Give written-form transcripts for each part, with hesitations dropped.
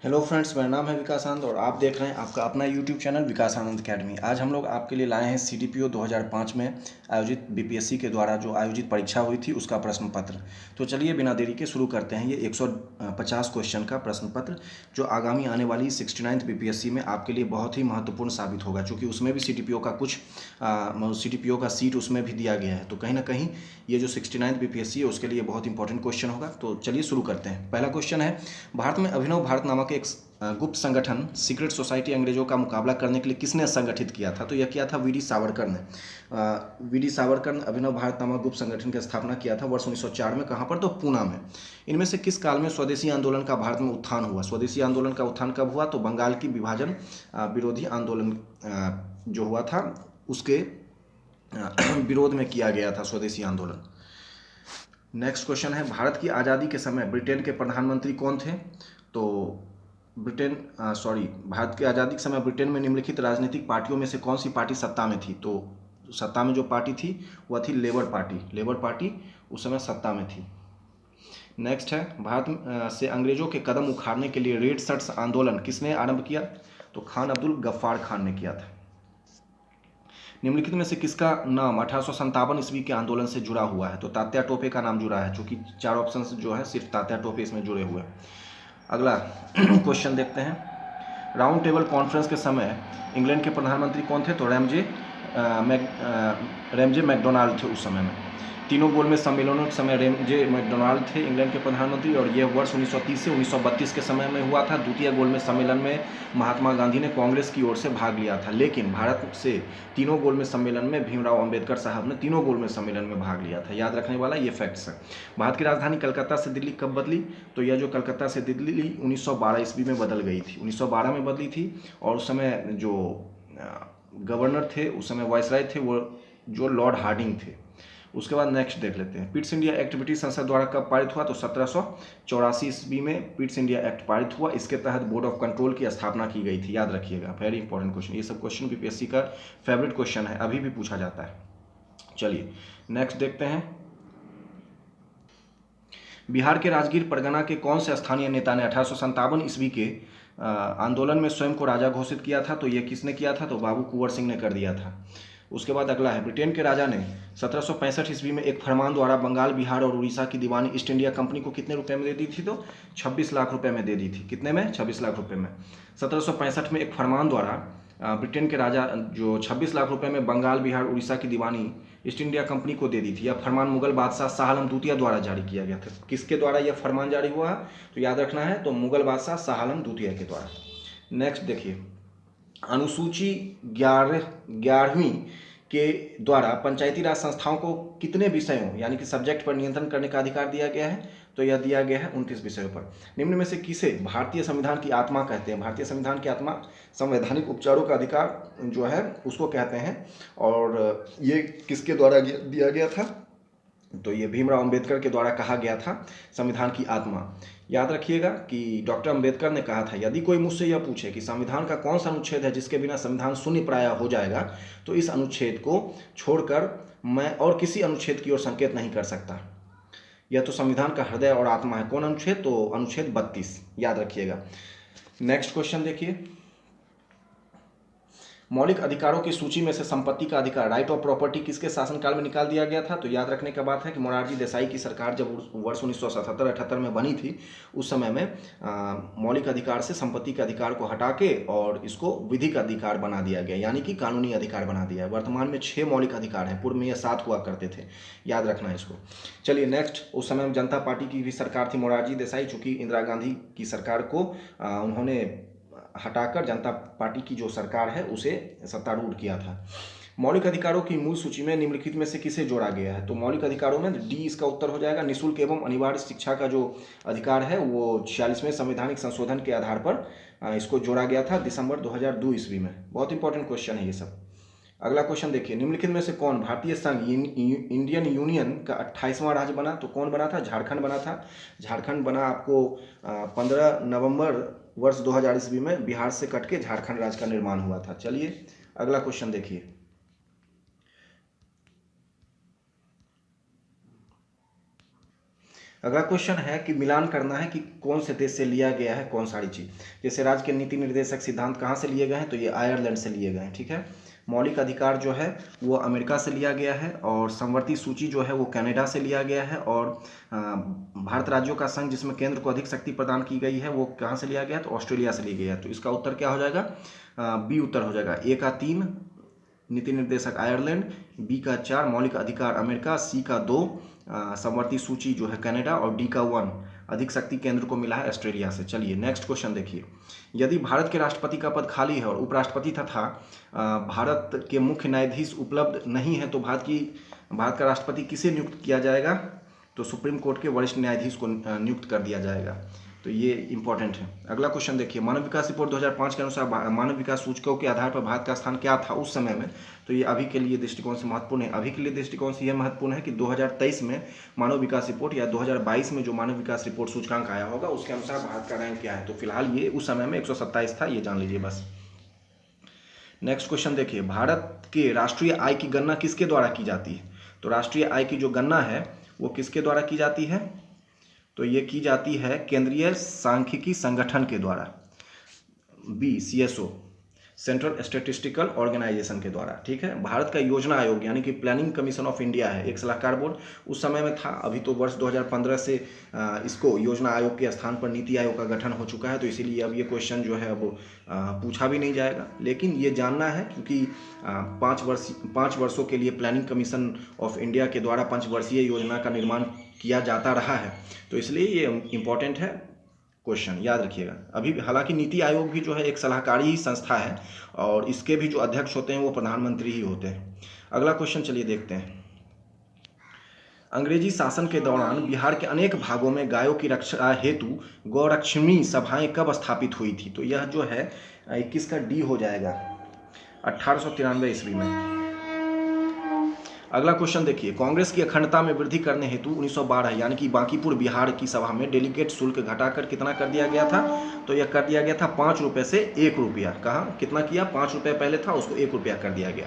Hello friends, मेरा नाम है विकास आनंद और आप देख रहे हैं आपका अपना यूट्यूब चैनल विकास आनंद अकेडमी। आज हम लोग आपके लिए लाए हैं सीडीपीओ 2005 में आयोजित बीपीएससी के द्वारा जो आयोजित परीक्षा हुई थी उसका प्रश्न पत्र। तो चलिए बिना देरी के शुरू करते हैं। ये 150 क्वेश्चन का प्रश्न पत्र जो आगामी आने वाली 69th बीपीएससी में आपके लिए बहुत ही महत्वपूर्ण साबित होगा, क्योंकि उसमें भी सीडीपीओ का कुछ सीडीपीओ का सीट उसमें भी दिया गया है। तो कहीं ना कहीं ये जो 69th बीपीएससी है उसके लिए बहुत इंपॉर्टेंट क्वेश्चन होगा। तो चलिए शुरू करते हैं। पहला क्वेश्चन है, भारत में अभिनव भारत नामक एक गुप्त संगठन सीक्रेट सोसाइटी अंग्रेजों का मुकाबला करने के लिए किसने संगठित किया था? तो यह किया था वीडी सावरकर ने। वीडी सावरकर ने अभिनव भारत नामक गुप्त संगठन की स्थापना किया था वर्ष 1904 में। कहाँ पर? तो पूना में। इनमें से किस काल में स्वदेशी आंदोलन का भारत में उत्थान हुआ? स्वदेशी आंदोलन का उत्थान कब हुआ? तो बंगाल की विभाजन विरोधी आंदोलन जो हुआ था उसके विरोध में किया गया था स्वदेशी आंदोलन। नेक्स्ट क्वेश्चन है, भारत की आज़ादी के समय ब्रिटेन के प्रधानमंत्री कौन थे? तो भारत की आज़ादी के समय ब्रिटेन में निम्नलिखित राजनीतिक पार्टियों में से कौन सी पार्टी सत्ता में थी? तो सत्ता में जो पार्टी थी वह थी लेबर पार्टी। लेबर पार्टी उस समय सत्ता में थी। नेक्स्ट है, भारत से अंग्रेजों के कदम उखाड़ने के लिए रेड शर्ट्स आंदोलन किसने आरंभ किया? तो खान अब्दुल गफ्फार खान ने किया था। निम्नलिखित में से किसका नाम 1857 ईस्वी के आंदोलन से जुड़ा हुआ है? तो तात्या टोपे का नाम जुड़ा है, चूंकि चार ऑप्शन जो है सिर्फ तात्या टोपे इसमें जुड़े हुए हैं। अगला क्वेश्चन देखते हैं, राउंड टेबल कॉन्फ्रेंस के समय इंग्लैंड के प्रधानमंत्री कौन थे? तो रैमजे मैकडोनाल्ड थे उस समय में। तीनों गोलमेज सम्मेलनों के समय रैमजे मैकडोनाल्ड थे इंग्लैंड के प्रधानमंत्री, और यह वर्ष 1930 से 1932 के समय में हुआ था। द्वितीय गोलमेज सम्मेलन में महात्मा गांधी ने कांग्रेस की ओर से भाग लिया था, लेकिन भारत से तीनों गोलमेज सम्मेलन में भीमराव अंबेडकर साहब ने तीनों गोलमेज सम्मेलन में भाग लिया था। याद रखने वाला ये फैक्ट्स है। भारत की राजधानी कलकत्ता से दिल्ली कब बदली? तो यह जो कलकत्ता से दिल्ली 1912 ईस्वी में बदल गई थी। 1912 में बदली थी, और उस समय जो गवर्नर थे, उस समय वायसराय थे, वो जो लॉर्ड हार्डिंग थे। उसके बाद नेक्स्ट देख लेते हैं, पिट्स इंडिया एक्ट ब्रिटिश संसद द्वारा कब पारित हुआ? तो 1784 ईस्वी में पिट्स इंडिया एक्ट पारित हुआ। इसके तहत बोर्ड ऑफ कंट्रोल की स्थापना की गई थी। याद रखिएगा, वेरी इंपॉर्टेंट क्वेश्चन। ये सब क्वेश्चन बीपीएससी का फेवरेट क्वेश्चन है, अभी भी पूछा जाता है। चलिए नेक्स्ट देखते हैं, बिहार के राजगीर परगना के कौन से स्थानीय नेता ने 1857 ईस्वी के आंदोलन में स्वयं को राजा घोषित किया था? तो यह किसने किया था? तो बाबू कुंवर सिंह ने कर दिया था। उसके बाद अगला है, ब्रिटेन के राजा ने 1765 ईस्वी में एक फरमान द्वारा बंगाल, बिहार और उड़ीसा की दीवानी ईस्ट इंडिया कंपनी को कितने रुपए में दे दी थी? तो 26 लाख रुपए में दे दी थी। कितने में? 26 लाख रुपए में। 1765 में एक फरमान द्वारा ब्रिटेन के राजा जो 26 लाख रुपए में बंगाल, बिहार, उड़ीसा की दीवानी ईस्ट इंडिया कंपनी को दे दी थी। यह फरमान मुगल बादशाह शाह आलम द्वितीय द्वारा जारी किया गया था। किसके द्वारा यह फरमान जारी हुआ? तो याद रखना है, तो मुगल बादशाह शाह आलम द्वितीय के द्वारा। नेक्स्ट देखिए, अनुसूची 11वीं के द्वारा पंचायती राज संस्थाओं को कितने विषयों यानी कि सब्जेक्ट पर नियंत्रण करने का अधिकार दिया गया है? तो यह दिया गया है 29 विषयों पर। निम्न में से किसे भारतीय संविधान की आत्मा कहते हैं? भारतीय संविधान की आत्मा संवैधानिक उपचारों का अधिकार जो है उसको कहते हैं, और ये किसके द्वारा दिया गया था? तो ये भीमराव अंबेडकर के द्वारा कहा गया था संविधान की आत्मा। याद रखिएगा कि डॉक्टर अंबेडकर ने कहा था, यदि कोई मुझसे यह पूछे कि संविधान का कौन सा अनुच्छेद है जिसके बिना संविधान शून्य प्राय हो जाएगा, तो इस अनुच्छेद को छोड़कर मैं और किसी अनुच्छेद की ओर संकेत नहीं कर सकता। यह तो संविधान का हृदय और आत्मा है। कौन अनुच्छेद? तो अनुच्छेद 32। याद रखिएगा। नेक्स्ट क्वेश्चन देखिए, मौलिक अधिकारों की सूची में से संपत्ति का अधिकार, राइट ऑफ प्रॉपर्टी, किसके शासनकाल में निकाल दिया गया था? तो याद रखने का बात है कि मोरारजी देसाई की सरकार जब वर्ष 1977-78 में बनी थी, उस समय में मौलिक अधिकार से संपत्ति के अधिकार को हटा के और इसको विधिक अधिकार बना दिया गया, यानी कि कानूनी अधिकार बना दिया है। वर्तमान में 6 मौलिक अधिकार हैं, पूर्व में यह 7 हुआ करते थे। याद रखना है इसको। चलिए नेक्स्ट, उस समय में जनता पार्टी की भी सरकार थी मोरारजी देसाई, चूंकि इंदिरा गांधी की सरकार को उन्होंने हटाकर जनता पार्टी की जो सरकार है उसे सत्तारूढ़ किया था। मौलिक अधिकारों की मूल सूची में निम्नलिखित में से किसे जोड़ा गया है? तो मौलिक अधिकारों में डी इसका उत्तर हो जाएगा। निःशुल्क एवं अनिवार्य शिक्षा का जो अधिकार है वो 46वें संवैधानिक संशोधन के आधार पर इसको जोड़ा गया था दिसंबर 2002 ईस्वी में। बहुत इंपॉर्टेंट क्वेश्चन है ये सब। अगला क्वेश्चन देखिए, निम्नलिखित में से कौन भारतीय संघ इंडियन यूनियन का 28वां राज्य बना? तो कौन बना था? झारखंड बना था। झारखंड बना आपको 15 नवंबर वर्ष 2000 ईस्वी में बिहार से कट के झारखंड राज्य का निर्माण हुआ था। चलिए अगला क्वेश्चन देखिए, अगला क्वेश्चन है कि मिलान करना है कि कौन से देश से लिया गया है कौन सारी चीज़। जैसे राज्य के नीति निर्देशक सिद्धांत कहाँ से लिए गए हैं, तो ये आयरलैंड से लिए गए हैं, ठीक है। मौलिक अधिकार जो है वो अमेरिका से लिया गया है, और समवर्ती सूची जो है वो कनाडा से लिया गया है, और भारत राज्यों का संघ जिसमें केंद्र को अधिक शक्ति प्रदान की गई है वो कहाँ से लिया गया है, तो ऑस्ट्रेलिया से लिया गया है। तो इसका उत्तर क्या हो जाएगा, बी उत्तर हो जाएगा। ए का 3 नीति निर्देशक आयरलैंड, बी का 4 मौलिक अधिकार अमेरिका, सी का 2 समवर्ती सूची जो है कनाडा, और डी का 1 अधिक शक्ति केंद्र को मिला है ऑस्ट्रेलिया से। चलिए नेक्स्ट क्वेश्चन देखिए। यदि भारत के राष्ट्रपति का पद खाली है और उपराष्ट्रपति तथा भारत के मुख्य न्यायाधीश उपलब्ध नहीं है तो भारत का राष्ट्रपति किसे नियुक्त किया जाएगा, तो सुप्रीम कोर्ट के वरिष्ठ न्यायाधीश को नियुक्त कर दिया जाएगा। तो ये इंपॉर्टेंट है। अगला क्वेश्चन देखिए, मानव विकास रिपोर्ट 2005 के अनुसार मानव विकास सूचकों के आधार पर भारत का स्थान क्या था उस समय में, तो ये अभी के लिए दृष्टिकोण से महत्वपूर्ण है। अभी के लिए दृष्टिकोण से यह महत्वपूर्ण है कि 2023 में मानव विकास रिपोर्ट या 2022 में जो मानव विकास रिपोर्ट सूचकांक आया होगा उसके अनुसार भारत का रैंक क्या है। तो फिलहाल ये उस समय में 127 था, ये जान लीजिए बस। नेक्स्ट क्वेश्चन देखिए, भारत के राष्ट्रीय आय की गणना किसके द्वारा की जाती है, तो राष्ट्रीय आय की जो गणना है वो किसके द्वारा की जाती है, तो ये की जाती है केंद्रीय सांख्यिकी संगठन के द्वारा, B CSO central statistical organisation के द्वारा, ठीक है। भारत का योजना आयोग यानी कि प्लानिंग कमीशन ऑफ इंडिया है, एक सलाहकार बोर्ड उस समय में था। अभी तो वर्ष 2015 से इसको योजना आयोग के स्थान पर नीति आयोग का गठन हो चुका है, तो इसीलिए अब ये क्वेश्चन जो है वो पूछा भी नहीं जाएगा, लेकिन ये जानना है क्योंकि 5 वर्षों के लिए प्लानिंग कमीशन ऑफ इंडिया के द्वारा 5 वर्षीय योजना का निर्माण किया जाता रहा है, तो इसलिए ये इम्पोर्टेंट है क्वेश्चन, याद रखिएगा। अभी हालांकि नीति आयोग भी जो है एक सलाहकारी संस्था है और इसके भी जो अध्यक्ष होते हैं वो प्रधानमंत्री ही होते हैं। अगला क्वेश्चन चलिए देखते हैं। अंग्रेजी शासन के दौरान बिहार के अनेक भागों में गायों की रक्षा हेतु गौरक्षणी सभाएं कब स्थापित हुई थी, तो यह जो है 21 का डी हो जाएगा, 1893 ईस्वी में। अगला क्वेश्चन देखिए, कांग्रेस की अखंडता में वृद्धि करने हेतु 1912 यानी कि बांकीपुर बिहार की सभा में डेलीगेट शुल्क घटाकर कितना कर दिया गया था, तो यह कर दिया गया था 5 रुपये से 1 रुपया। कहाँ कितना किया, 5 रुपये पहले था उसको 1 रुपया कर दिया गया।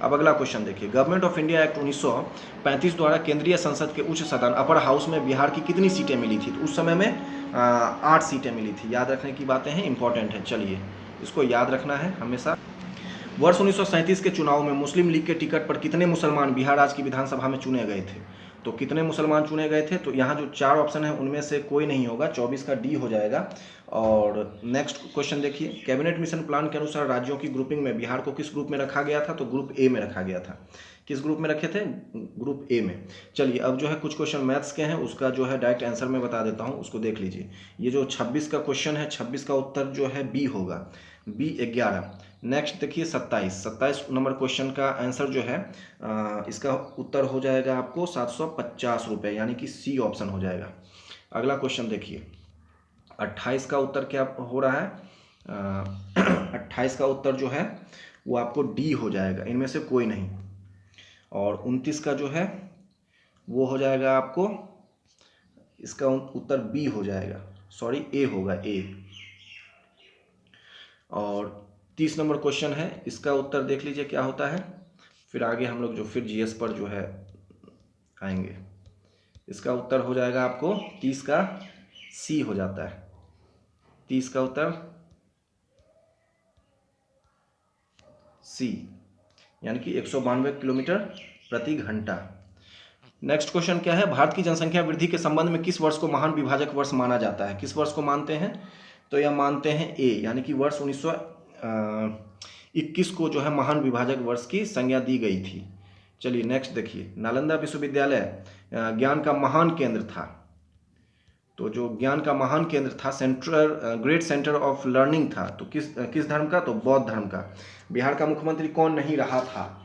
अब अगला क्वेश्चन देखिए, गवर्नमेंट ऑफ इंडिया एक्ट 1935 द्वारा केंद्रीय संसद के उच्च सदन अपर हाउस में बिहार की कितनी सीटें मिली थी, तो उस समय में 8 सीटें मिली थी। याद रखने की बातें हैं, इंपॉर्टेंट है, चलिए इसको याद रखना है हमेशा। वर्ष 1937 के चुनाव में मुस्लिम लीग के टिकट पर कितने मुसलमान बिहार राज्य की विधानसभा में चुने गए थे, तो कितने मुसलमान चुने गए थे, तो यहाँ जो 4 ऑप्शन है उनमें से कोई नहीं होगा, 24 का डी हो जाएगा। और नेक्स्ट क्वेश्चन देखिए, कैबिनेट मिशन प्लान के अनुसार राज्यों की ग्रुपिंग में बिहार को किस ग्रुप में रखा गया था, तो ग्रुप ए में रखा गया था। किस ग्रुप में रखे थे, ग्रुप ए में। चलिए अब जो है कुछ क्वेश्चन मैथ्स के हैं उसका जो है डायरेक्ट आंसर मैं बता देता हूँ, उसको देख लीजिए। ये जो 26 का क्वेश्चन है, 26 का उत्तर जो है बी होगा, बी 11। नेक्स्ट देखिए 27 नंबर क्वेश्चन का आंसर जो है इसका उत्तर हो जाएगा आपको 750 रुपये, यानी कि सी ऑप्शन हो जाएगा। अगला क्वेश्चन देखिए, 28 का उत्तर क्या हो रहा है, 28 का उत्तर जो है वो आपको डी हो जाएगा, इनमें से कोई नहीं। और 29 का जो है वो हो जाएगा आपको, इसका उत्तर बी हो जाएगा, सॉरी ए होगा, ए। और 30 नंबर क्वेश्चन है, इसका उत्तर देख लीजिए क्या होता है, फिर आगे हम लोग जो फिर जीएस पर जो है आएंगे। इसका उत्तर हो जाएगा आपको 30 का सी हो जाता है, 30 का उत्तर सी, यानी कि 192 किलोमीटर प्रति घंटा। नेक्स्ट क्वेश्चन क्या है, भारत की जनसंख्या वृद्धि के संबंध में किस वर्ष को महान विभाजक वर्ष माना जाता है, किस वर्ष को मानते हैं, तो यह मानते हैं ए, यानी कि वर्ष 1921 को जो है महान विभाजक वर्ष की संज्ञा दी गई थी। चलिए नेक्स्ट देखिए, नालंदा विश्वविद्यालय ज्ञान का महान केंद्र था, तो जो ज्ञान का महान केंद्र था, central great centre of learning था, तो किस धर्म का, तो बौद्ध धर्म का। बिहार का मुख्यमंत्री कौन नहीं रहा था,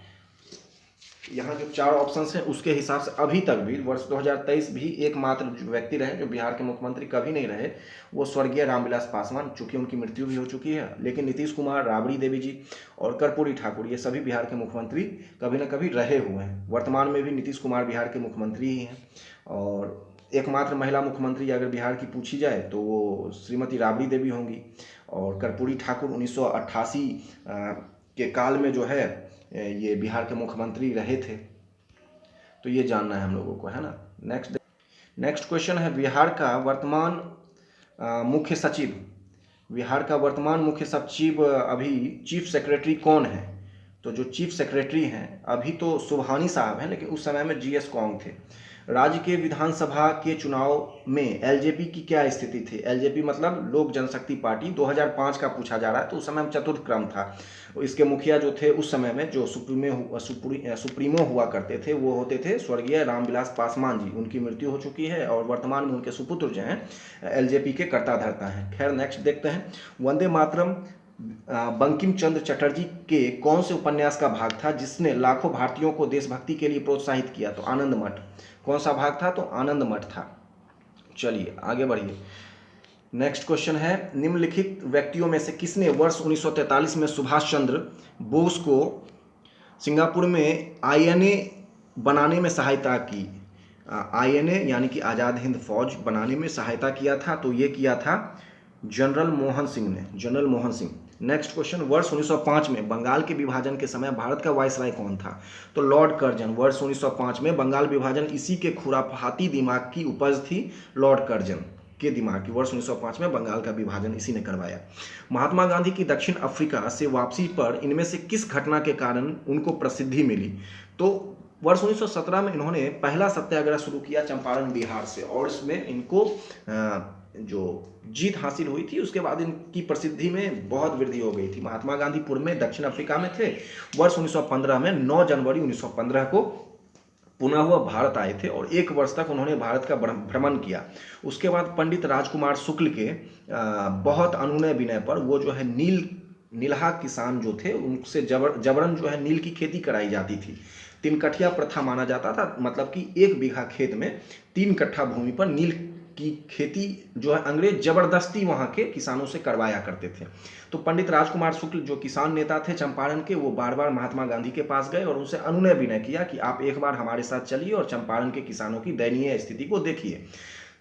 यहाँ जो 4 ऑप्शन हैं उसके हिसाब से अभी तक भी वर्ष 2023 भी एकमात्र व्यक्ति रहे जो बिहार के मुख्यमंत्री कभी नहीं रहे, वो स्वर्गीय रामविलास पासवान, चूंकि उनकी मृत्यु भी हो चुकी है। लेकिन नीतीश कुमार, राबड़ी देवी जी और कर्पूरी ठाकुर, ये सभी बिहार के मुख्यमंत्री कभी ना कभी रहे हुए हैं। वर्तमान में भी नीतीश कुमार बिहार के मुख्यमंत्री ही हैं, और एकमात्र महिला मुख्यमंत्री अगर बिहार की पूछी जाए तो वो श्रीमती राबड़ी देवी होंगी, और कर्पूरी ठाकुर 1988 के काल में जो है ये बिहार के मुख्यमंत्री रहे थे। तो ये जानना है हम लोगों को, है ना। नेक्स्ट क्वेश्चन है, बिहार का वर्तमान मुख्य सचिव, बिहार का वर्तमान मुख्य सचिव अभी चीफ सेक्रेटरी कौन है? तो जो चीफ सेक्रेटरी हैं अभी तो सुबहानी साहब हैं, लेकिन उस समय में जीएस कौंग थे। राज्य के विधानसभा के चुनाव में एलजेपी की क्या स्थिति थी? एलजेपी मतलब लोक जनशक्ति पार्टी, 2005 का पूछा जा रहा है, तो उस समय में चतुर्थ क्रम था। इसके मुखिया जो थे उस समय में, जो सुप्रीमो हुआ करते थे, वो होते थे स्वर्गीय रामविलास पासवान जी। उनकी मृत्यु हो चुकी है और वर्तमान में उनके सुपुत्र जो हैं एलजेपी के कर्ता धर्ता हैं। खैर नेक्स्ट देखते हैं, वंदे मातरम बंकिम चंद्र चटर्जी के कौन से उपन्यास का भाग था जिसने लाखों भारतीयों को देशभक्ति के लिए प्रोत्साहित किया? तो आनंद मठ। कौन सा भाग था? तो आनंद मठ था। चलिए आगे बढ़िए। नेक्स्ट क्वेश्चन है, निम्नलिखित व्यक्तियों में से किसने वर्ष 1943 में सुभाष चंद्र बोस को सिंगापुर में आईएनए बनाने में सहायता की? आईएनए यानी कि आज़ाद हिंद फौज बनाने में सहायता किया था, तो ये किया था जनरल मोहन सिंह ने, general Mohan Singh. Next question, वर्ष 1905 में बंगाल के विभाजन के समय भारत का वायसराय कौन था? तो लॉर्ड कर्जन। वर्ष 1905 में बंगाल विभाजन इसी के खुराफाती दिमाग की उपज थी, लॉर्ड कर्जन के दिमाग की। वर्ष 1905 में बंगाल का विभाजन इसी ने करवाया। महात्मा गांधी की दक्षिण अफ्रीका से वापसी पर इनमें से किस घटना के कारण उनको प्रसिद्धि मिली? तो वर्ष 1917 में इन्होंने पहला सत्याग्रह शुरू किया चंपारण बिहार से, और इसमें इनको जो जीत हासिल हुई थी उसके बाद इनकी प्रसिद्धि में बहुत वृद्धि हो गई थी। महात्मा गांधी पूर्व में दक्षिण अफ्रीका में थे। वर्ष 1915 में 9 जनवरी 1915 को पुनः हुआ भारत आए थे और 1 वर्ष तक उन्होंने भारत का भ्रमण किया। उसके बाद पंडित राजकुमार शुक्ल के बहुत अनुनय विनय पर वो जो है नीलहा किसान जो थे उनसे जबरन जो है नील की खेती कराई जाती थी। 3 कठिया प्रथा माना जाता था, मतलब कि 1 बीघा खेत में 3 कट्ठा भूमि पर नील की खेती जो है अंग्रेज जबरदस्ती वहाँ के किसानों से करवाया करते थे। तो पंडित राजकुमार शुक्ल जो किसान नेता थे चंपारण के, वो बार बार महात्मा गांधी के पास गए और उनसे अनुनय विनय किया कि आप एक बार हमारे साथ चलिए और चंपारण के किसानों की दयनीय स्थिति को देखिए।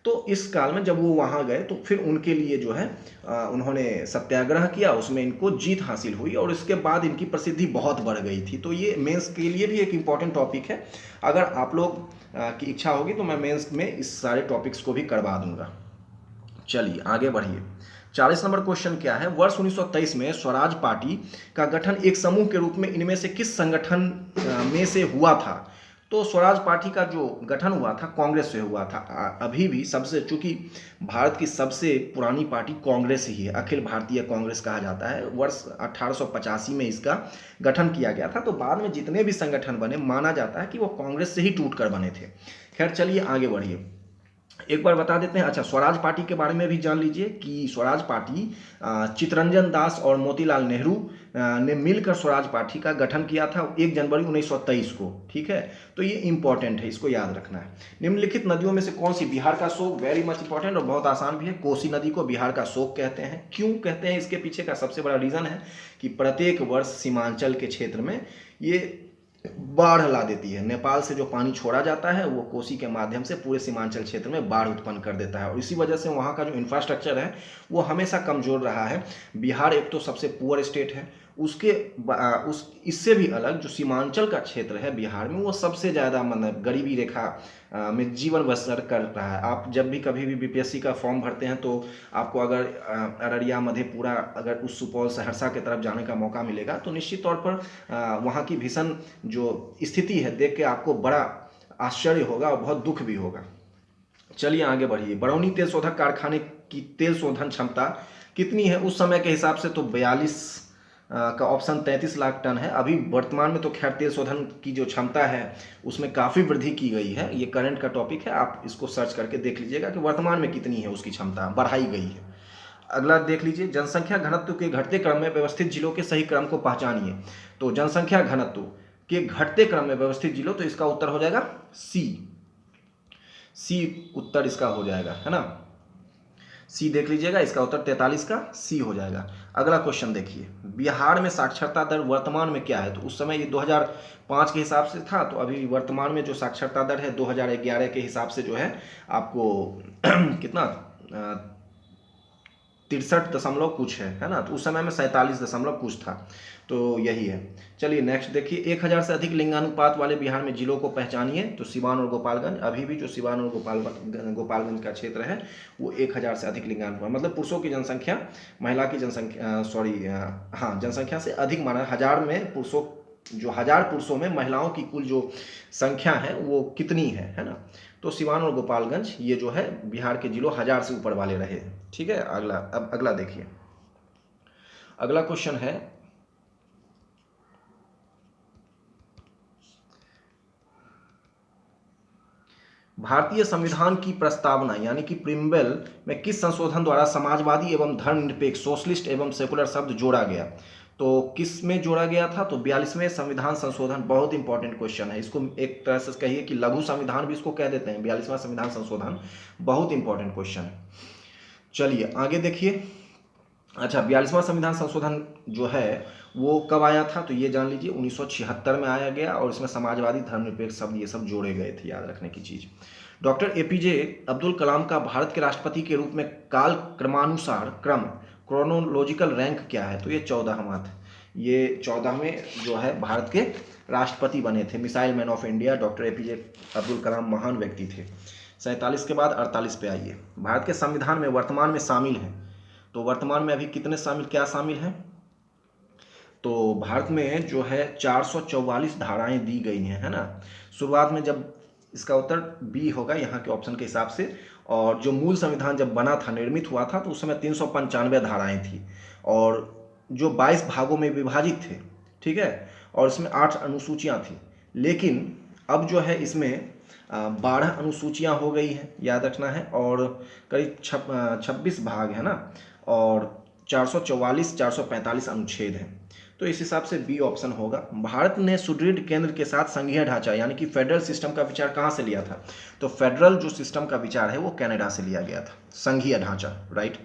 तो इस काल में जब वो वहाँ गए तो फिर उनके लिए जो है उन्होंने सत्याग्रह किया, उसमें इनको जीत हासिल हुई और इसके बाद इनकी प्रसिद्धि बहुत बढ़ गई थी। तो ये मेंस के लिए भी एक इम्पॉर्टेंट टॉपिक है। अगर आप लोग की इच्छा होगी तो मैं मेंस में इस सारे टॉपिक्स को भी करवा दूंगा। चलिए आगे बढ़िए। 40 नंबर क्वेश्चन क्या है, वर्ष 1923 में स्वराज पार्टी का गठन एक समूह के रूप में इनमें से किस संगठन में से हुआ था? तो स्वराज पार्टी का जो गठन हुआ था कांग्रेस से हुआ था। अभी भी सबसे, चूंकि भारत की सबसे पुरानी पार्टी कांग्रेस ही है, अखिल भारतीय कांग्रेस कहा जाता है। वर्ष 1885 में इसका गठन किया गया था। तो बाद में जितने भी संगठन बने माना जाता है कि वो कांग्रेस से ही टूटकर बने थे। खैर चलिए आगे बढ़िए। एक बार बता देते हैं, अच्छा स्वराज पार्टी के बारे में भी जान लीजिए कि स्वराज पार्टी चित्तरंजन दास और मोतीलाल नेहरू ने मिलकर स्वराज पार्टी का गठन किया था 1 जनवरी 1923 को। ठीक है, तो ये इंपॉर्टेंट है, इसको याद रखना है। निम्नलिखित नदियों में से कौन सी बिहार का शोक? वेरी मच इंपॉर्टेंट और बहुत आसान भी है। कोसी नदी को बिहार का शोक कहते हैं। क्यों कहते हैं? इसके पीछे का सबसे बड़ा रीजन है कि प्रत्येक वर्ष सीमांचल के क्षेत्र में ये बाढ़ ला देती है। नेपाल से जो पानी छोड़ा जाता है वो कोसी के माध्यम से पूरे सीमांचल क्षेत्र में बाढ़ उत्पन्न कर देता है और इसी वजह से वहाँ का जो इंफ्रास्ट्रक्चर है वो हमेशा कमज़ोर रहा है। बिहार एक तो सबसे पुअर स्टेट है, इससे भी अलग जो सीमांचल का क्षेत्र है बिहार में वो सबसे ज़्यादा मतलब गरीबी रेखा में जीवन बसर कर रहा है। आप जब भी कभी भी बीपीएससी का फॉर्म भरते हैं तो आपको अगर अररिया मधेपुरा अगर उस सुपौल सहरसा की तरफ जाने का मौका मिलेगा तो निश्चित तौर पर वहाँ की भीषण जो स्थिति है देख के आपको बड़ा आश्चर्य होगा और बहुत दुख भी होगा। चलिए आगे बढ़िए। बरौनी तेल शोधक कारखाने की तेल शोधन क्षमता कितनी है? उस समय के हिसाब से तो 42 का ऑप्शन 33 लाख टन है। अभी वर्तमान में तो खैर तेल शोधन की जो क्षमता है उसमें काफ़ी वृद्धि की गई है। ये करंट का टॉपिक है, आप इसको सर्च करके देख लीजिएगा कि वर्तमान में कितनी है उसकी क्षमता, बढ़ाई गई है। अगला देख लीजिए, जनसंख्या घनत्व के घटते क्रम में व्यवस्थित जिलों के सही क्रम को पहचानिए। तो जनसंख्या घनत्व के घटते क्रम में व्यवस्थित जिलों, तो इसका उत्तर हो जाएगा सी उत्तर इसका हो जाएगा, है ना। सी देख लीजिएगा, इसका उत्तर 43 का सी हो जाएगा। अगला क्वेश्चन देखिए, बिहार में साक्षरता दर वर्तमान में क्या है? तो उस समय ये 2005 के हिसाब से था, तो अभी वर्तमान में जो साक्षरता दर है 2011 के हिसाब से जो है आपको कितना 63 दशमलव कुछ है ना, तो उस समय में 47 दशमलव कुछ था, तो यही है। चलिए नेक्स्ट देखिए, 1000 से अधिक लिंगानुपात वाले बिहार में जिलों को पहचानिए। तो सिवान और गोपालगंज, अभी भी जो सिवान और गोपालगंज का क्षेत्र है वो 1000 से अधिक लिंगानुपात, मतलब पुरुषों की जनसंख्या महिला की जनसंख्या हाँ जनसंख्या से अधिक माना, 1000 में पुरुषों, जो 1000 पुरुषों में महिलाओं की कुल जो संख्या है वो कितनी है ना। तो सिवान और गोपालगंज ये जो है बिहार के जिलों 1000 से ऊपर वाले रहे। ठीक है, अब अगला देखिए, अगला क्वेश्चन है, भारतीय संविधान की प्रस्तावना यानी कि प्रिम्बल में किस संशोधन द्वारा समाजवादी एवं धर्मनिरपेक्ष, सोशलिस्ट एवं सेकुलर शब्द जोड़ा गया? तो किस में जोड़ा गया था? तो 42वें संविधान संशोधन। बहुत इंपॉर्टेंट क्वेश्चन है, इसको एक तरह से कहिए कि लघु संविधान भी इसको कह देते हैं। 42वां संविधान संशोधन बहुत इंपॉर्टेंट क्वेश्चन है। चलिए आगे देखिए, अच्छा 42वां संविधान संशोधन जो है वो कब आया था? तो ये जान लीजिए 1976 में आया गया, और इसमें समाजवादी धर्मनिरपेक्ष शब्द ये सब जोड़े गए थे, याद रखने की चीज़। डॉक्टर एपीजे अब्दुल कलाम का भारत के राष्ट्रपति के रूप में काल क्रमानुसार क्रम, क्रोनोलॉजिकल रैंक क्या है? तो ये 14वां था। ये 14वें जो है भारत के राष्ट्रपति बने थे, missile man of India doctor APJ Abdul Kalam महान व्यक्ति थे। 47 के बाद 48 पे आइए, भारत के संविधान में वर्तमान में शामिल हैं, तो वर्तमान में अभी कितने क्या शामिल हैं? तो भारत में जो है 444 धाराएं दी गई हैं, है ना। शुरुआत में जब, इसका उत्तर बी होगा यहाँ के ऑप्शन के हिसाब से, और जो मूल संविधान जब बना था, निर्मित हुआ था, तो उस समय 395 धाराएं थी, और जो 22 भागों में विभाजित थे, ठीक है, और इसमें 8 अनुसूचियाँ थी। लेकिन अब जो है इसमें 12 अनुसूचियाँ हो गई हैं, याद रखना है, और करीब 26 भाग है ना, और 444 445 अनुच्छेद हैं। तो इस हिसाब से बी ऑप्शन होगा। भारत ने सुदृढ़ केंद्र के साथ संघीय ढांचा यानी कि फेडरल सिस्टम का विचार कहाँ से लिया था? तो फेडरल जो सिस्टम का विचार है वो कनाडा से लिया गया था, संघीय ढांचा, राइट।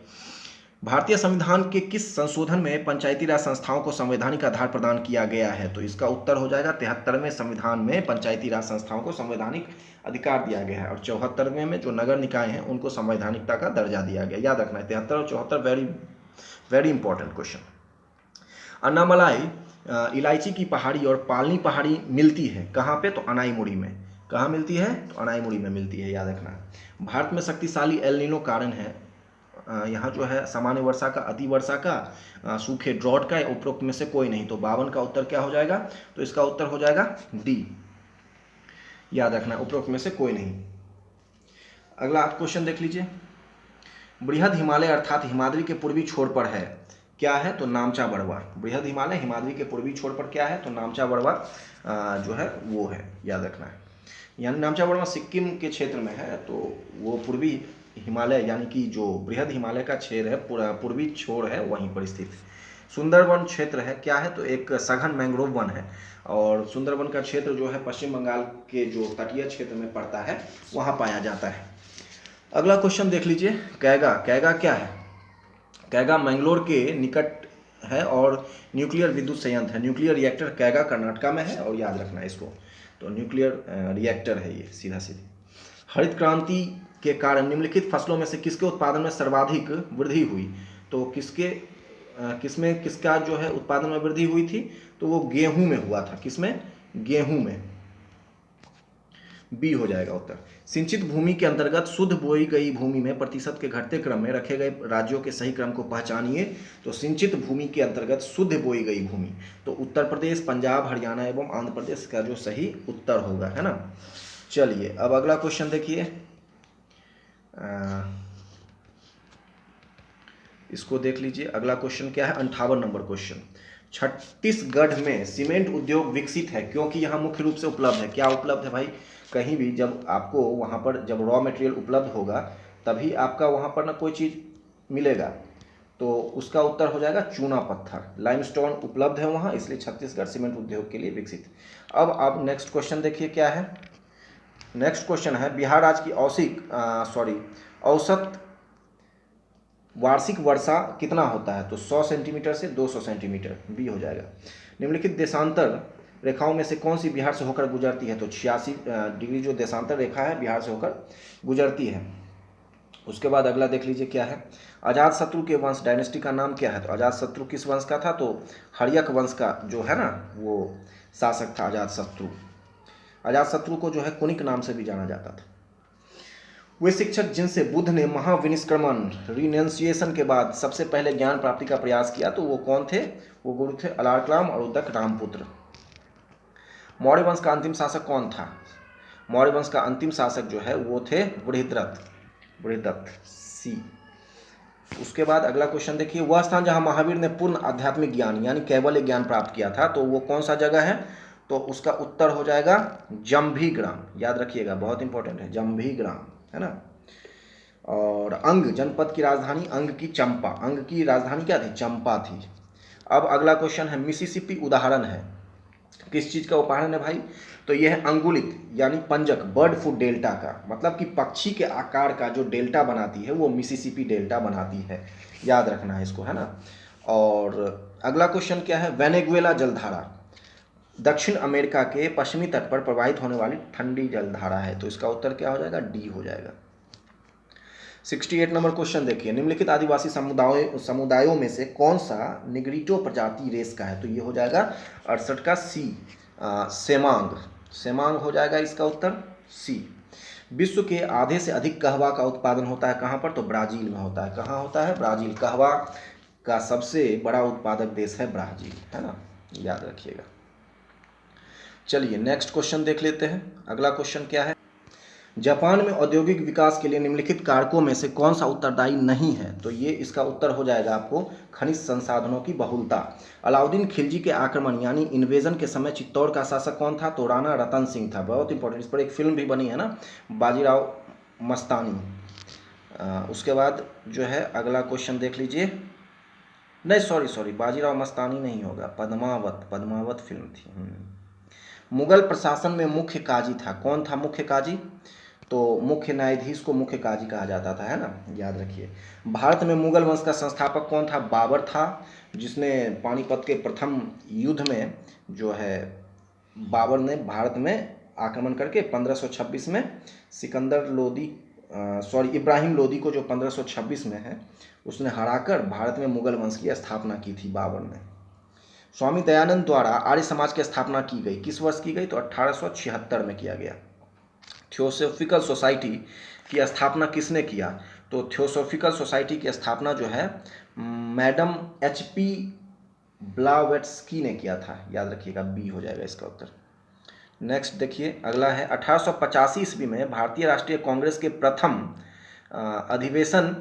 भारतीय संविधान के किस संशोधन में पंचायती राज संस्थाओं को संवैधानिक आधार प्रदान किया गया है? तो इसका उत्तर हो जाएगा 73वें संविधान में पंचायती राज संस्थाओं को संवैधानिक अधिकार दिया गया है, और 74वें में जो नगर निकाय हैं उनको संवैधानिकता का दर्जा दिया गया। याद रखना है 73 और 74 very very important question. Annamalai इलायची की पहाड़ी और पालनी पहाड़ी मिलती है कहाँ पे? तो अनाईमुड़ी में। कहाँ मिलती है? तो अनाईमुड़ी में मिलती है, याद रखना है। भारत में शक्तिशाली एल नीनो कारण है, यहाँ जो है सामान्य वर्षा का, अति वर्षा का, सूखे ड्रॉट का, उपरोक्त में से कोई नहीं। तो 52 का उत्तर क्या हो जाएगा? तो इसका उत्तर हो जाएगा डी, याद रखना, उपरोक्त में से कोई नहीं। अगला क्वेश्चन देख लीजिए, बृहद हिमालय अर्थात हिमाद्री के पूर्वी छोर पर है, क्या है? तो नामचा बड़वा। बृहद हिमालय हिमाद्री के पूर्वी छोर पर क्या है? तो नामचा बड़वा जो है वो है, याद रखना है। यानी नामचा बड़वा सिक्किम के क्षेत्र में है, तो वो पूर्वी हिमालय यानी कि जो बृहद हिमालय का क्षेत्र है, पूर्वी छोर है, वहीं पर स्थित। सुंदरवन क्षेत्र है, क्या है? तो एक सघन मैंग्रोव वन है, और सुंदरवन का क्षेत्र जो है पश्चिम बंगाल के जो तटीय क्षेत्र में पड़ता है, वहाँ पाया जाता है। अगला क्वेश्चन देख लीजिए, कैगा। कैगा क्या है? कैगा मैंगलोर के निकट है और न्यूक्लियर विद्युत संयंत्र है। न्यूक्लियर रिएक्टर कैगा कर्नाटका में है, और याद रखना है इसको। तो न्यूक्लियर रिएक्टर है ये, सीधा सीधी। हरित क्रांति के कारण निम्नलिखित फसलों में से किसके उत्पादन में सर्वाधिक वृद्धि हुई? तो किसका जो है उत्पादन में वृद्धि हुई थी? तो वो गेहूं में हुआ था। किसमें? गेहूं में। बी हो जाएगा उत्तर। सिंचित भूमि के अंतर्गत शुद्ध बोई गई भूमि में प्रतिशत के घटते क्रम में रखे गए राज्यों के सही क्रम को पहचानिए। तो सिंचित भूमि के अंतर्गत शुद्ध बोई गई भूमि, तो उत्तर प्रदेश, पंजाब, हरियाणा एवं आंध्र प्रदेश का जो सही उत्तर होगा, है ना। चलिए अब अगला क्वेश्चन देखिए, इसको देख लीजिए। अगला क्वेश्चन क्या है? 58 नंबर क्वेश्चन। छत्तीसगढ़ में सीमेंट उद्योग विकसित है क्योंकि यहाँ मुख्य रूप से उपलब्ध है। क्या उपलब्ध है भाई? कहीं भी जब आपको वहाँ पर जब रॉ मटेरियल उपलब्ध होगा तभी आपका वहाँ पर ना कोई चीज़ मिलेगा, तो उसका उत्तर हो जाएगा चूना पत्थर। लाइमस्टोन उपलब्ध है वहाँ, इसलिए छत्तीसगढ़ सीमेंट उद्योग के लिए विकसित। अब आप नेक्स्ट क्वेश्चन देखिए क्या है। नेक्स्ट क्वेश्चन है, बिहार राज्य की औसत वार्षिक वर्षा कितना होता है? तो 100 सेंटीमीटर से 200 सेंटीमीटर, बी हो जाएगा। निम्नलिखित देशांतर रेखाओं में से कौन सी बिहार से होकर गुजरती है? तो 86 डिग्री जो देशांतर रेखा है बिहार से होकर गुजरती है। उसके बाद अगला देख लीजिए क्या है, अजातशत्रु के वंश डायनेस्टी का नाम क्या है? तो अजातशत्रु किस वंश का था? तो हर्यक वंश का जो है ना वो शासक था अजातशत्रु। अजातशत्रु को जो है कुनिक नाम से भी जाना जाता था। वे शिक्षक जिनसे बुद्ध ने महाविनिष्क्रमण रिनेंसिएशन के बाद सबसे पहले ज्ञान प्राप्ति का प्रयास किया, तो वो कौन थे? वो गुरु थे अलारकलाम और उदक रामपुत्र। मौर्य वंश का अंतिम शासक कौन था? मौर्य वंश का अंतिम शासक जो है वो थे बृहद्रथ। बृहद्रथ सी। उसके बाद अगला क्वेश्चन देखिए, वह स्थान जहां महावीर ने पूर्ण आध्यात्मिक ज्ञान यानी कैवल्य ज्ञान प्राप्त किया था, तो वो कौन सा जगह है? तो उसका उत्तर हो जाएगा जंभीग्राम। याद रखिएगा, बहुत इंपॉर्टेंट है जंभीग्राम, है ना। और अंग जनपद की राजधानी अंग की चंपा, अंग की राजधानी क्या थी? चंपा थी। अब अगला क्वेश्चन है, मिसिसिपी उदाहरण है, किस चीज़ का उदाहरण है भाई? तो यह है अंगुलित यानी पंजक बर्ड फूड डेल्टा का, मतलब कि पक्षी के आकार का जो डेल्टा बनाती है वो मिसिसिपी डेल्टा बनाती है। याद रखना है इसको, है ना। और अगला क्वेश्चन क्या है, वेनेजुएला जलधारा दक्षिण अमेरिका के पश्चिमी तट पर प्रवाहित होने वाली ठंडी जलधारा है, तो इसका उत्तर क्या हो जाएगा? डी हो जाएगा। 68 नंबर क्वेश्चन देखिए, निम्नलिखित आदिवासी समुदायों में से कौन सा निग्रिटो प्रजाति रेस का है? तो ये हो जाएगा 68 का सी, सेमांग। सेमांग हो जाएगा इसका उत्तर सी। विश्व के आधे से अधिक कहवा का उत्पादन होता है कहाँ पर? तो ब्राज़ील में होता है। कहाँ होता है? ब्राज़ील। कहवा का सबसे बड़ा उत्पादक देश है ब्राज़ील, है ना, याद रखिएगा। चलिए नेक्स्ट क्वेश्चन देख लेते हैं। अगला क्वेश्चन क्या है, जापान में औद्योगिक विकास के लिए निम्नलिखित कारकों में से कौन सा उत्तरदायी नहीं है? तो ये इसका उत्तर हो जाएगा आपको खनिज संसाधनों की बहुलता। अलाउद्दीन खिलजी के आक्रमण यानी इन्वेजन के समय चित्तौड़ का शासक कौन था? तो राणा रतन सिंह था। बहुत इंपॉर्टेंट, इस पर एक फिल्म भी बनी है ना, बाजीराव मस्तानी। उसके बाद जो है अगला क्वेश्चन देख लीजिए, नहीं सॉरी बाजीराव मस्तानी नहीं होगा, पद्मावत फिल्म थी। मुगल प्रशासन में मुख्य काजी था, कौन था मुख्य काजी? तो मुख्य न्यायाधीश को मुख्य काजी कहा जाता था, है ना, याद रखिए। भारत में मुगल वंश का संस्थापक कौन था? बाबर था, जिसने पानीपत के प्रथम युद्ध में जो है बाबर ने भारत में आक्रमण करके 1526 में सिकंदर लोदी इब्राहिम लोदी को, जो 1526 में है, उसने हराकर भारत में मुगल वंश की स्थापना की थी बाबर ने। स्वामी दयानंद द्वारा आर्य समाज की स्थापना की गई, किस वर्ष की गई? तो 1876 में किया गया। थियोसॉफिकल सोसाइटी की स्थापना किसने किया? तो थियोसॉफिकल सोसाइटी की स्थापना जो है मैडम HP ब्लावेट्स्की ने किया था। याद रखिएगा, बी हो जाएगा इसका उत्तर। नेक्स्ट देखिए अगला है, 1885 ईस्वी में भारतीय राष्ट्रीय कांग्रेस के प्रथम अधिवेशन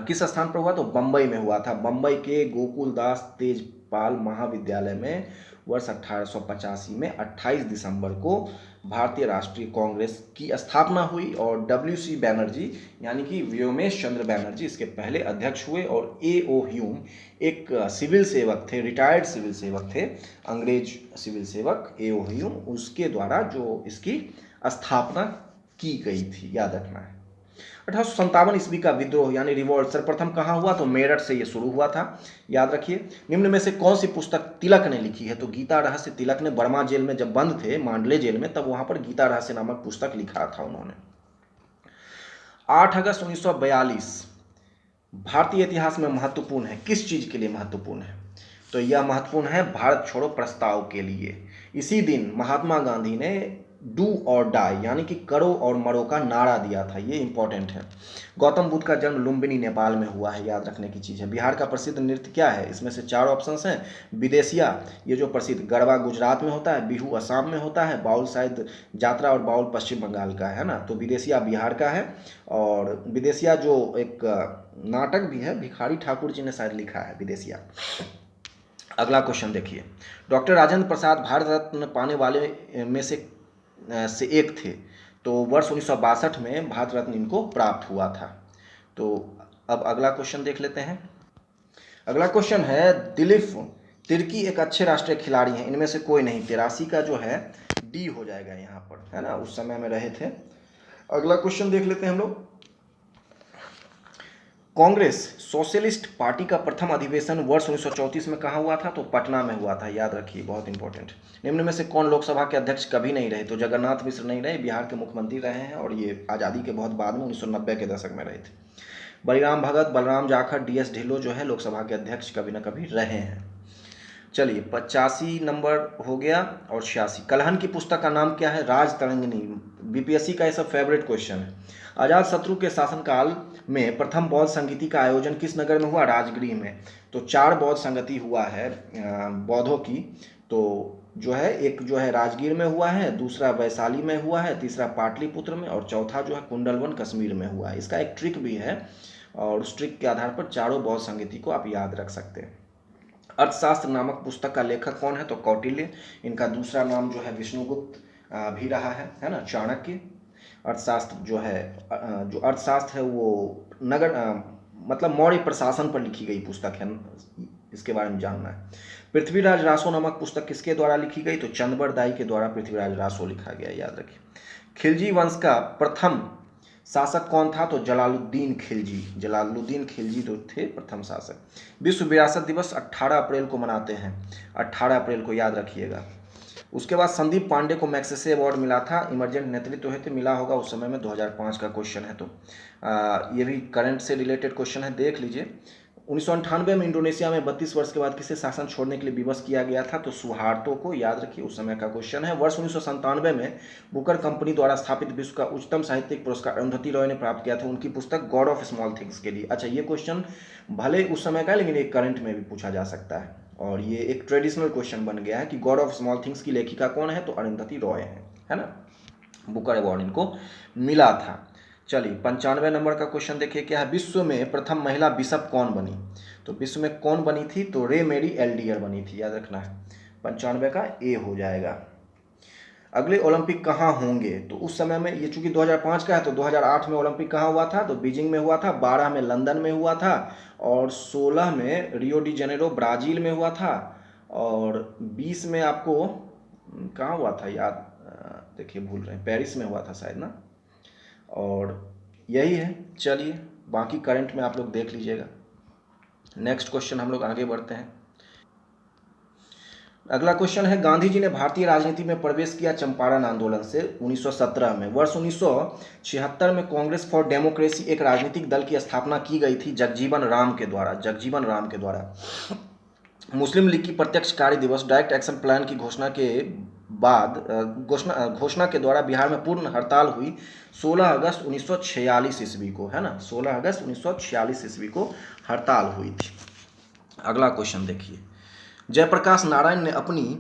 किस स्थान पर हुआ? तो बम्बई में हुआ था। बम्बई के गोकुलदास तेजपाल महाविद्यालय में वर्ष 1885 में 28 दिसंबर को भारतीय राष्ट्रीय कांग्रेस की स्थापना हुई और WC बैनर्जी यानी कि व्योमेश चंद्र बैनर्जी इसके पहले अध्यक्ष हुए और A.O. ह्यूम एक सिविल सेवक थे, रिटायर्ड सिविल सेवक थे, अंग्रेज सिविल सेवक A.O. ह्यूम, उसके द्वारा जो इसकी स्थापना की गई थी। याद रखना है। 1857 ईस्वी का विद्रोह यानी रिवॉल्ट सर्वप्रथम कहाँ हुआ? तो मेरठ से ये शुरू हुआ था। याद रखिए। निम्न में से कौन सी पुस्तक तिलक ने लिखी है? तो गीता रहस्य तिलक ने बर्मा जेल में जब बंद थे, मांडले जेल में, तब वहां पर गीता रहस्य नामक पुस्तक लिखा था उन्होंने। 8 अगस्त 1942 भारतीय इतिहास में महत्वपूर्ण है, किस चीज के लिए महत्वपूर्ण है? तो यह महत्वपूर्ण है भारत छोड़ो प्रस्ताव के लिए। इसी दिन महात्मा गांधी ने डू और डाई यानी कि करो और मरो का नारा दिया था, ये इंपॉर्टेंट है। गौतम बुद्ध का जन्म लुम्बिनी नेपाल में हुआ है, याद रखने की चीज़ है। बिहार का प्रसिद्ध नृत्य क्या है? इसमें से 4 ऑप्शंस हैं। विदेशिया, ये जो प्रसिद्ध गरबा गुजरात में होता है, बिहू असम में होता है, बाउल शायद यात्रा और बाउल पश्चिम बंगाल का है ना, तो विदेशिया बिहार का है। और विदेशिया जो एक नाटक भी है, भिखारी ठाकुर जी ने शायद लिखा है विदेशिया। अगला क्वेश्चन देखिए, डॉक्टर राजेंद्र प्रसाद भारत रत्न पाने वाले में से एक थे, तो वर्ष 1962 में भारत रत्न इनको प्राप्त हुआ था। तो अब अगला क्वेश्चन देख लेते हैं। अगला क्वेश्चन है, दिलीप तिर्की एक अच्छे राष्ट्रीय खिलाड़ी हैं, इनमें से कोई नहीं। 83 का जो है डी हो जाएगा यहाँ पर, है ना, उस समय में रहे थे। अगला क्वेश्चन देख लेते हैं हम लोग। कांग्रेस सोशलिस्ट पार्टी का प्रथम अधिवेशन वर्ष 1934 में कहाँ हुआ था? तो पटना में हुआ था, याद रखिए, बहुत इंपॉर्टेंट। निम्न में से कौन लोकसभा के अध्यक्ष कभी नहीं रहे? तो जगन्नाथ मिश्र नहीं रहे, बिहार के मुख्यमंत्री रहे हैं और ये आज़ादी के बहुत बाद में 1990 के दशक में रहे थे। बलिराम भगत, बलराम जाखड़, DS ढिल्लों जो है लोकसभा के अध्यक्ष कभी ना कभी रहे हैं। चलिए 85 नंबर हो गया और 86। कलहन की पुस्तक का नाम क्या है? राज तरंगिणी। BPSC का ये सब फेवरेट क्वेश्चन है। अजात शत्रु के शासनकाल में प्रथम बौद्ध संगीति का आयोजन किस नगर में हुआ? राजगृह में। तो 4 बौद्ध संगति हुआ है बौद्धों की, तो जो है एक जो है राजगीर में हुआ है, दूसरा वैशाली में हुआ है, तीसरा पाटलिपुत्र में और चौथा जो है कुंडलवन कश्मीर में हुआ है। इसका एक ट्रिक भी है और उस ट्रिक के आधार पर चारों बौद्ध संगीति को आप याद रख सकते हैं। अर्थशास्त्र नामक पुस्तक का लेखक कौन है? तो कौटिल्य। इनका दूसरा नाम जो है विष्णुगुप्त भी रहा है ना, चाणक्य। अर्थशास्त्र जो है जो अर्थशास्त्र है वो नगर मतलब मौर्य प्रशासन पर लिखी गई पुस्तक है, इसके बारे में जानना है। पृथ्वीराज रासो नामक पुस्तक किसके द्वारा लिखी गई? तो चंदबर दाई के द्वारा पृथ्वीराज रासो लिखा गया, याद रखिए। खिलजी वंश का प्रथम शासक कौन था? तो जलालुद्दीन खिलजी। जलालुद्दीन खिलजी जो थे प्रथम शासक। विश्व विरासत दिवस 18 अप्रैल को मनाते हैं, 18 अप्रैल को, याद रखिएगा। उसके बाद संदीप पांडे को मैग्सेसे अवार्ड मिला था, इमरजेंट नेतृत्व हेतु मिला होगा उस समय में, 2005 का क्वेश्चन है। तो ये भी करंट से रिलेटेड क्वेश्चन है, देख लीजिए। 1998 में इंडोनेशिया में 32 वर्ष के बाद किसे शासन छोड़ने के लिए विवश किया गया था? तो सुहार्तो को, याद रखिए, उस समय का क्वेश्चन है। वर्ष 1997 में बुकर कंपनी द्वारा स्थापित विश्व का उच्चतम साहित्यिक पुरस्कार अरुंधति रॉय ने प्राप्त किया था उनकी पुस्तक गॉड ऑफ स्मॉल थिंग्स के लिए। अच्छा, ये क्वेश्चन भले उस समय का लेकिन एक करंट में भी पूछा जा सकता है और ये एक ट्रेडिशनल क्वेश्चन बन गया है कि गॉड ऑफ स्मॉल थिंग्स की लेखिका कौन है? तो अरुंधति रॉय है ना। बुकर अवार्ड इनको मिला था। चलिए 95 नंबर का क्वेश्चन देखिए क्या है? विश्व में प्रथम महिला बिशप कौन बनी? तो विश्व में कौन बनी थी? तो रे मेरी एल्डियर बनी थी, याद रखना है। 95 का ए हो जाएगा। अगले ओलंपिक कहाँ होंगे? तो उस समय में ये चूंकि 2005 का है तो 2008 में ओलंपिक कहाँ हुआ था? तो बीजिंग में हुआ था, 12 में लंदन में हुआ था और 16 में रियो डी जेनेरो ब्राज़ील में हुआ था और 20 में आपको कहाँ हुआ था याद, देखिए भूल रहे हैं, पेरिस में हुआ था शायद ना। और यही है। चलिए बाकी करंट में आप लोग देख लीजिएगा। नेक्स्ट क्वेश्चन हम लोग आगे बढ़ते हैं। अगला क्वेश्चन है, गांधी जी ने भारतीय राजनीति में प्रवेश किया चंपारण आंदोलन से 1917 में। वर्ष 1976 में कांग्रेस फॉर डेमोक्रेसी एक राजनीतिक दल की स्थापना की गई थी जगजीवन राम के द्वारा, जगजीवन राम के द्वारा। मुस्लिम लीग की प्रत्यक्ष कार्य दिवस डायरेक्ट एक्शन प्लान की घोषणा के बाद घोषणा के द्वारा बिहार में पूर्ण हड़ताल हुई 16 अगस्त 1946 ईस्वी को, है ना। 16 अगस्त 1946 ईस्वी को हड़ताल हुई थी। अगला क्वेश्चन देखिए, जयप्रकाश नारायण ने अपनी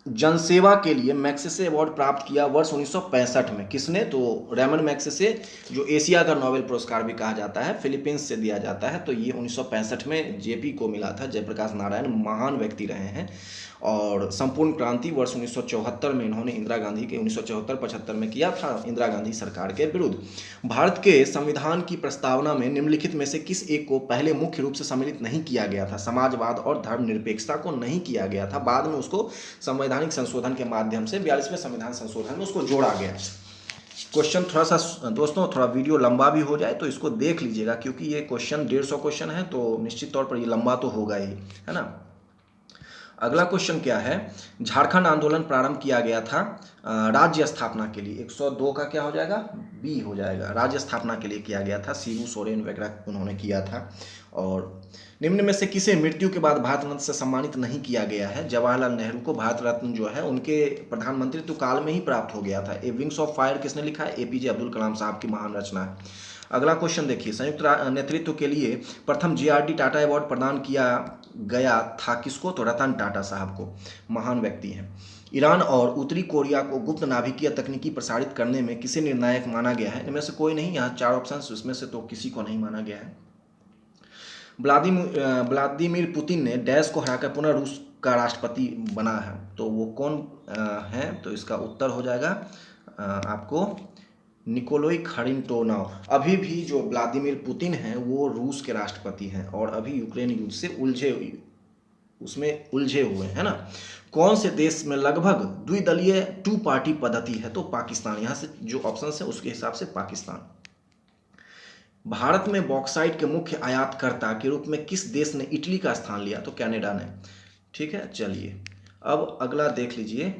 जनसेवा के लिए मैग्सेसे अवार्ड प्राप्त किया वर्ष 1965 में। किसने? तो रेमन मैग्सेसे, जो एशिया का नोबेल पुरस्कार भी कहा जाता है, फिलीपींस से दिया जाता है। तो ये 1965 में जेपी को मिला था। जयप्रकाश नारायण महान व्यक्ति रहे हैं और संपूर्ण क्रांति वर्ष 1974 में इन्होंने इंदिरा गांधी के 1974-75 में किया था इंदिरा गांधी सरकार के विरुद्ध। भारत के संविधान की प्रस्तावना में निम्नलिखित में से किस एक को पहले मुख्य रूप से सम्मिलित नहीं किया गया था? समाजवाद और धर्मनिरपेक्षता को नहीं किया गया था, बाद में उसको संवैधानिक संशोधन के माध्यम से 42वें संविधान संशोधन में उसको जोड़ा गया। क्वेश्चन थोड़ा सा दोस्तों, थोड़ा वीडियो लंबा भी हो जाए तो इसको देख लीजिएगा क्योंकि ये क्वेश्चन 150 क्वेश्चन है तो निश्चित तौर पर ये लंबा तो होगा ही, है ना। अगला क्वेश्चन क्या है, झारखंड आंदोलन प्रारंभ किया गया था राज्य स्थापना के लिए। 102 का क्या हो जाएगा? बी हो जाएगा। राज्य स्थापना के लिए किया गया था, शिबू सोरेन वगैरह उन्होंने किया था। और निम्न में से किसे मृत्यु के बाद भारत रत्न से सम्मानित नहीं किया गया है? जवाहरलाल नेहरू को भारत रत्न जो है उनके प्रधानमंत्रित्व काल में ही प्राप्त हो गया था। ए विंग्स ऑफ फायर किसने लिखा है? APJ अब्दुल कलाम साहब की महान रचना है। अगला क्वेश्चन देखिए, संयुक्त नेतृत्व के लिए प्रथम GRD टाटा अवार्ड प्रदान किया गया था किसको? तो रतन टाटा साहब को, महान व्यक्ति हैं। ईरान और उत्तरी कोरिया को गुप्त नाभिकीय तकनीकी प्रसारित करने में किसे निर्णायक माना गया है? इनमें से कोई नहीं, यहाँ 4 ऑप्शन, उसमें से तो किसी को नहीं माना गया है। व्लादिमीर पुतिन ने डैश को हराकर पुनः रूस का राष्ट्रपति बना है, तो वो कौन है? तो इसका उत्तर हो जाएगा आपको निकोलाई खरिटोनोव। अभी भी जो व्लादिमीर पुतिन हैं वो रूस के राष्ट्रपति हैं और अभी यूक्रेन युद्ध से उलझे हुए हैं ना। कौन से देश में लगभग द्विदलीय 2 पार्टी पद्धति है? तो पाकिस्तान। यहाँ से जो ऑप्शन है उसके हिसाब से पाकिस्तान। भारत में बॉक्साइट के मुख्य आयातकर्ता के रूप में किस देश ने इटली का स्थान लिया? तो कनाडा ने। ठीक है, चलिए अब अगला देख लीजिए।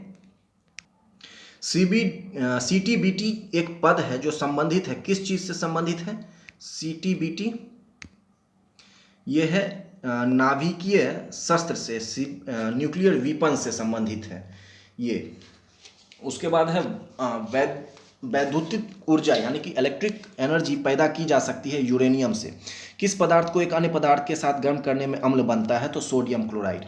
सीटीबीटी एक पद है जो संबंधित है, किस चीज से संबंधित है? सीटीबीटी ये है नाभिकीय शस्त्र से, न्यूक्लियर वीपन से संबंधित है ये। उसके बाद है वैद्युतिक ऊर्जा यानी कि इलेक्ट्रिक एनर्जी पैदा की जा सकती है यूरेनियम से। किस पदार्थ को एक अन्य पदार्थ के साथ गर्म करने में अम्ल बनता है? तो सोडियम क्लोराइड।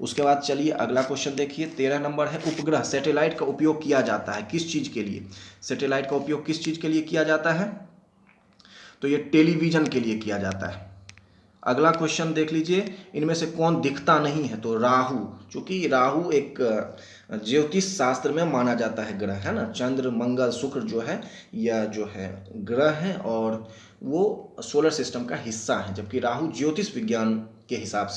उसके बाद चलिए अगला क्वेश्चन देखिए, 13 नंबर है, उपग्रह सैटेलाइट का उपयोग किया जाता है किस चीज़ के लिए? सैटेलाइट का उपयोग किस चीज़ के लिए किया जाता है? तो ये टेलीविजन के लिए किया जाता है। अगला क्वेश्चन देख लीजिए, इनमें से कौन दिखता नहीं है? तो राहु, क्योंकि राहु एक ज्योतिष शास्त्र में माना जाता है ग्रह, है ना। चंद्र मंगल शुक्र जो है यह जो है ग्रह है और वो सोलर सिस्टम का हिस्सा है, जबकि राहु ज्योतिष विज्ञान के हिसाब से